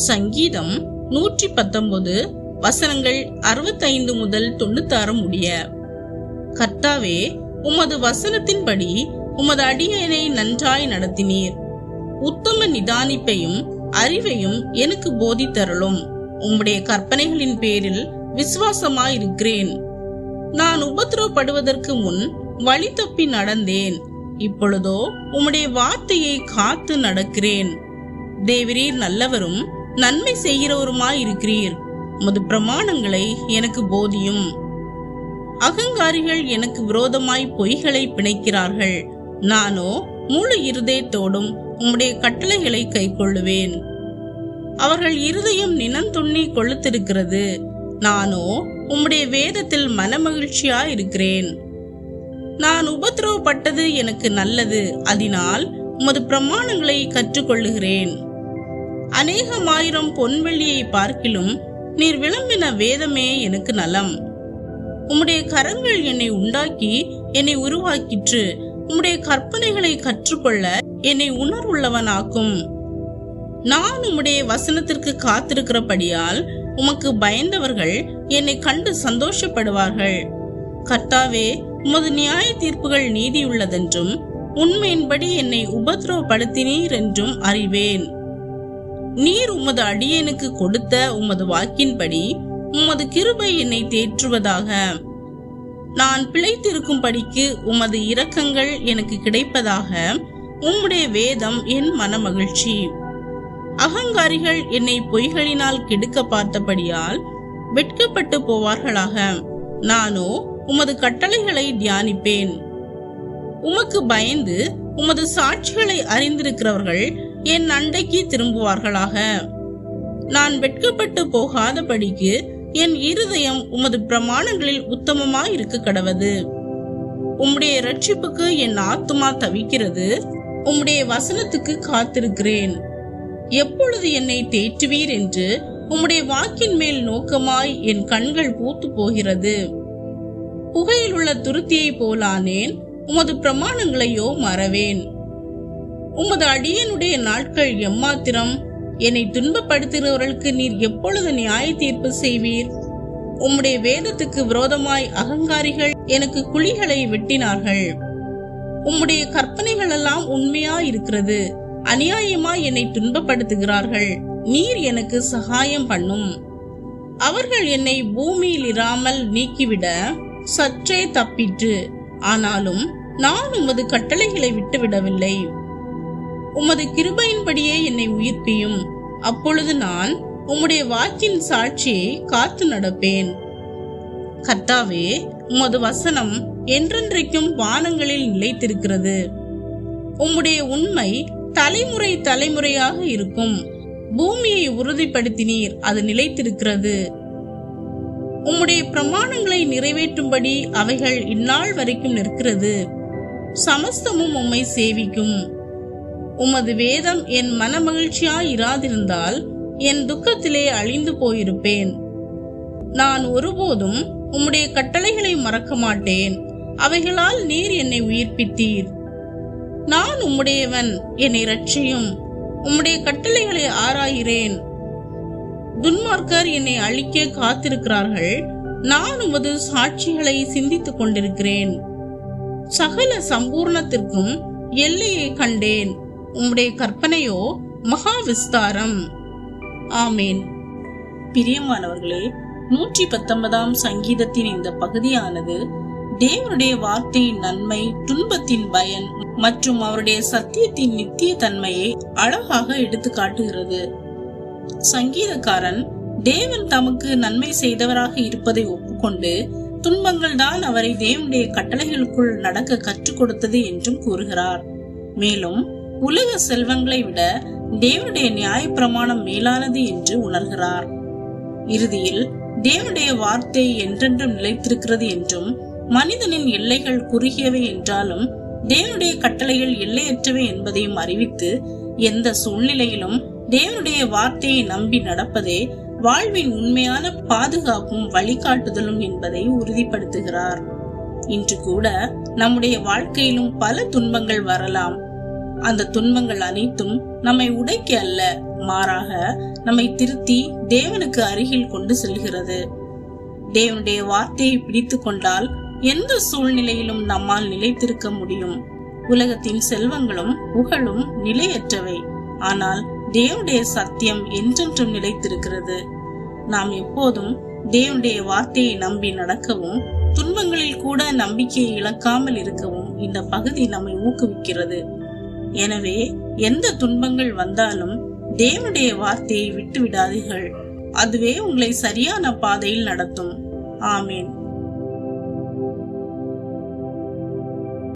சங்கீதம் 119 வசனங்கள் 65 முதல் 96 முடிய. கர்த்தாவே, உமது வசனத்தின்படி உமது அடியேனை நன்றாய் நடத்தினீர். உத்தம நிதானிப்பையும் அறிவையும் எனக்கு போதித்தருளும். உம்முடைய கற்பனைகளின் பேரில் விசுவாசமாயிருக்கிறேன். நான் உபத்திரவப்படுவதற்கு முன் வழி தப்பி நடந்தேன். இப்பொழுதோ உம்முடைய வார்த்தையை காத்து நடக்கிறேன். தேவரீர் நல்லவரும் நன்மை செய்கிறவருமாயிருக்கிறீர். உமது பிரமாணங்களை எனக்கு போதியும். அகங்காரிகள் எனக்கு விரோதமாய் பொய்களை பிணைக்கிறார்கள். நானோ முழு இருதயத்தோடும் உம்முடைய கட்டளைகளை கைக்கொள்ளுவேன். அவர்கள் இருதயம் நினந்துண்ணி கொளுத்திருக்கிறது. நானோ உம்முடைய வேதத்தில் மனமகிழ்ச்சியாயிருக்கிறேன். நான் உபத்திரவப்பட்டது எனக்கு நல்லது. அதனால் உமது பிரமாணங்களை கற்றுக்கொள்ளுகிறேன். அநேகமாயிரம் பொன்வெள்ளியை பார்க்கிலும் நீர் விளம்பின வேதமே எனக்கு நலம். உம்முடைய கரங்கள் என்னை உண்டாக்கி என்னை உருவாக்கிற்று. உம்முடைய கற்பனைகளை கற்றுக்கொள்ள என்னை உணர்வுள்ளவனாக்கும். நான் உம்முடைய வசனத்திற்கு காத்திருக்கிறபடியால் உமக்கு பயந்தவர்கள் என்னை கண்டு சந்தோஷப்படுவார்கள். கர்த்தாவே, உமது நியாய தீர்ப்புகள் நீதியுள்ளதென்றும் உண்மையின்படி என்னை உபத்திரவப்படுத்தினீர் என்றும் அறிவேன். நீர் உமது அடியேனுக்கு கொடுத்த உமது வாக்கின்படி உமது கிருபை என்னை தேற்றுவதாக. நான் பிழைத்திருக்கும்படிக்கு உமது இரக்கங்கள் எனக்கு கிடைப்பதாக. உம்முடைய வேதம் என் மனமகிழ்ச்சி. அகங்காரிகள் என்னை பொய்களினால் கெடுக்க பார்த்தபடியால் வெட்கப்பட்டு போவார்களாக. நானோ உமது கட்டளைகளை தியானிப்பேன். உமக்கு பயந்து உமது சாட்சிகளை அறிந்திருக்கிறவர்கள் என் அண்டைக்கு திரும்புவார்களாக. நான் வெட்கப்பட்டு போகாதபடிக்கு என் இருதயம் உமது பிரமாணங்களில் உத்தமமாயிருக்க கடவது. உம்முடைய இரட்சிப்புக்கு என் ஆத்துமா தவிக்கிறது. உம்முடைய வசனத்துக்கு காத்திருக்கிறேன். எப்பொழுது என்னை தேற்றுவீர் என்று உம்முடைய வாக்கின் மேல் நோக்கமாய் என் கண்கள் பூத்து போகிறது. புகையில் உள்ள துருத்தியை போலானேன். உமது பிரமாணங்களையோ மறவேன். உமது அடியனுடைய நாட்கள் எம்மாத்திரம்? என்னை துன்பப்படுத்துகிறவர்களுக்கு நீர் எப்பொழுது நியாய தீர்ப்பு செய்வீர்? உம்முடைய வேதத்துக்கு விரோதமாய் அகங்காரிகள் எனக்கு குழிகளை வெட்டினார்கள். உம்முடைய கற்பனைகள் எல்லாம் உண்மையாயிருக்கிறது. அநியாயமாய் என்னை துன்பப்படுத்துகிறார்கள். நீர் எனக்கு சகாயம் பண்ணும். அவர்கள் என்னை பூமியில் இராமல் நீக்கிவிட சற்றே தப்பிற்று. ஆனாலும் நான் உமது கட்டளைகளை விட்டுவிடவில்லை. உமது கிருபையின்படியே என்னை உயிர்ப்பியும். அப்பொழுது நான் உம்முடைய வாக்கின் சாட்சியை காத்து நடப்பேன். கர்த்தாவே, உமது வசனம் என்றென்றைக்கும் வானங்களில் நிலைத்திருக்கிறது. உம்முடைய உண்மை தலைமுறை தலைமுறையாக இருக்கும். பூமியை உறுதிப்படுத்தினீர், அது நிலைத்திருக்கிறது. உம்முடைய பிரமாணங்களை நிறைவேற்றும்படி அவைகள் இந்நாள் வரைக்கும் நிற்கிறது. சமஸ்தமும் உம்மை சேவிக்கும். உமது வேதம் என் மனமகிழ்ச்சியாயிராதிருந்தால் என் துக்கத்திலே அழிந்து போயிருப்பேன். நான் ஒருபோதும் உம்முடைய கட்டளைகளை மறக்க மாட்டேன். அவைகளால் நீர் என்னை உயிர்ப்பித்தீர். நான் உம்முடையவன், என்னை இரட்சியும். உம்முடைய கட்டளைகளை ஆராயிறேன். துன்மார்க்கர் என்னை அழிக்க காத்திருக்கிறார்கள். நான் உமது சாட்சிகளை சிந்தித்துக் கொண்டிருக்கிறேன். சகல சம்பூர்ணத்திற்கும் எல்லையை கண்டேன். உம்முடைய கற்பனையோ மகா விஸ்தாரம். ஆமேன். பிரியமானவர்களே, 119 சங்கீதத்தின் இந்த பகுதியானது தேவனுடைய வார்த்தையின் நன்மை, துன்பத்தின் பயன் மற்றும் அவருடைய சத்தியத்தின் நித்திய தன்மையை அழகாக எடுத்து காட்டுகிறது. சங்கீதக்காரன் தேவன் தமக்கு நன்மை செய்தவராக இருப்பதை ஒப்புக்கொண்டு துன்பங்கள் தான் அவரை தேவனுடைய கட்டளைகளுக்குள் நடக்க கற்றுக் கொடுத்தது என்றும் கூறுகிறார். மேலும் உலக செல்வங்களை விட தேவனுடைய நியாய பிரமாணம் மேலானது என்று உணர்கிறார். இறுதியில் தேவனுடைய வார்த்தை என்றென்றும் நிலைத்திருக்கிறது என்றும், மனிதனின் எல்லைகள் குறுகியவை என்றாலும் தேவனுடைய கட்டளைகள் எல்லையற்றவை என்பதையும் அறிவித்து, எந்த சூழ்நிலையிலும் தேவனுடைய வார்த்தையை நம்பி நடப்பதே வாழ்வின் உண்மையான பாதுகாப்பும் வழிகாட்டுதலும் என்பதை உறுதிப்படுத்துகிறார். இன்று கூட நம்முடைய வாழ்க்கையிலும் பல துன்பங்கள் வரலாம். அந்த துன்பங்கள் அனைத்தும் நம்மை உடைக்க அல்ல, மாறாக நம்மை திருத்தி தேவனுக்கு அருகில் கொண்டு செல்கிறது. தேவனுடைய வார்த்தையை பிடித்து கொண்டால் எந்த சூழ்நிலையிலும் நம்மால் நிலைத்திருக்க முடியும். உலகத்தின் செல்வங்களும் புகழும் நிலையற்றவை, ஆனால் தேவனுடைய சத்தியம் என்றென்றும் நிலைத்திருக்கிறது. நாம் எப்போதும் தேவனுடைய வார்த்தையை நம்பி நடக்கவும், துன்பங்களில் கூட நம்பிக்கையை இழக்காமல் இருக்கவும் இந்த பகுதி நம்மை ஊக்குவிக்கிறது. எனவே எந்த துன்பங்கள் வந்தாலும் தேவனுடைய வார்த்தையை விட்டு விடாதீர்கள். அதுவே உங்களை சரியான பாதையில் நடத்தும். ஆமேன்.